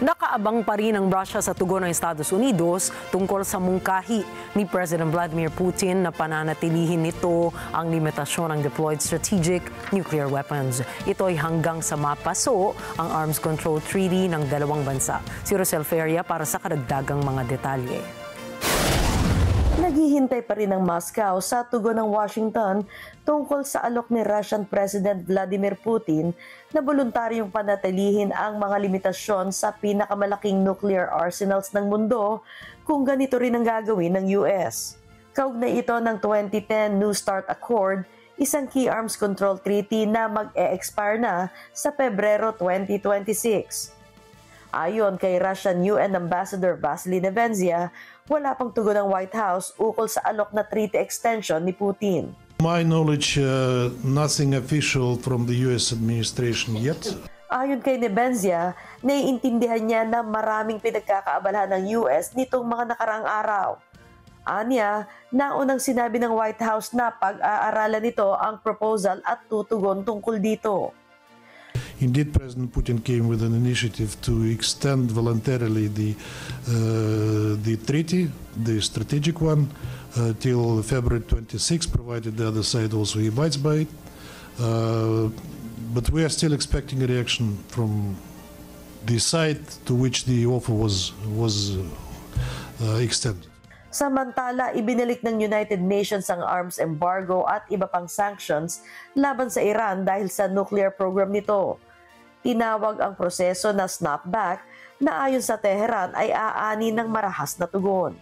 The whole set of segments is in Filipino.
Nakaabang pa rin ang Russia sa tugon ng Estados Unidos tungkol sa mungkahi ni President Vladimir Putin na pananatilihin nito ang limitasyon ng deployed strategic nuclear weapons. Ito ay hanggang sa mapaso ang Arms Control Treaty ng dalawang bansa. Si Rosel Feria para sa karagdagang mga detalye. Naghihintay pa rin ang Moscow sa tugon ng Washington tungkol sa alok ni Russian President Vladimir Putin na voluntaryong panatilihin ang mga limitasyon sa pinakamalaking nuclear arsenals ng mundo kung ganito rin ang gagawin ng US. Kaugnay ito ng 2010 New START Accord, isang key arms control treaty na mag-e-expire na sa Pebrero 2026. Ayon kay Russian UN Ambassador Vasily Nebensia, wala pang tugon ng White House ukol sa alok na treaty extension ni Putin. My knowledge, nothing official from the US administration yet. Ayon kay Nebensia, naiintindihan niya na maraming pinagkakaabalahan ng US nitong mga nakarang araw. Anya, naunang sinabi ng White House na pag-aaralan nito ang proposal at tutugon tungkol dito. Indeed, President Putin came with an initiative to extend voluntarily the treaty, the strategic one, till February 26, provided the other side also abides by it. But we are still expecting a reaction from the side to which the offer was extended. Samantala, ibinalik ng United Nations ang arms embargo at iba pang sanctions laban sa Iran dahil sa nuclear program nito. Tinawag ang proseso na snapback na ayon sa Tehran ay aani ng marahas na tugon.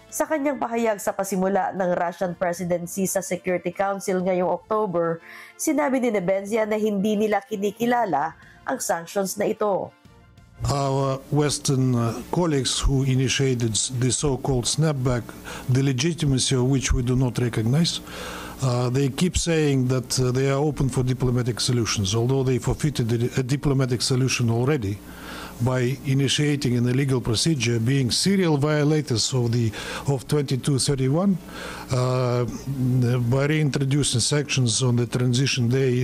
Sa kanyang pahayag sa pasimula ng Russian presidency sa Security Council ngayong October, sinabi ni Nebensia na hindi nila kinikilala ang sanctions na ito. Our Western colleagues who initiated the so-called snapback, the legitimacy of which we do not recognize, they keep saying that they are open for diplomatic solutions, although they forfeited a diplomatic solution already by initiating an illegal procedure, being serial violators of 2231, by reintroducing sanctions on the transition day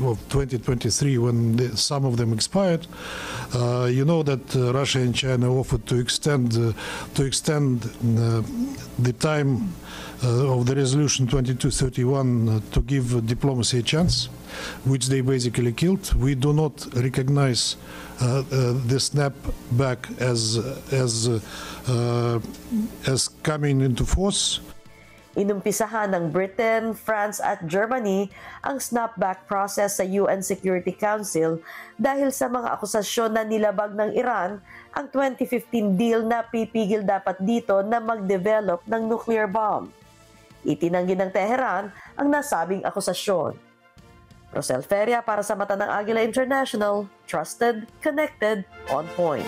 of 2023 when some of them expired. You know that Russia and China offered to extend the time of the resolution 2231 to give diplomacy a chance, which they basically killed. We do not recognize the snapback as coming into force. Inumpisahan ng Britain, France at Germany ang snapback process sa UN Security Council dahil sa mga akusasyon na nilabag ng Iran ang 2015 deal na pipigil dapat dito na mag-develop ng nuclear bomb. Itinanggi ng Tehran ang nasabing akusasyon. Rosel Feria para sa Mata ng Agila International, trusted, connected, on point.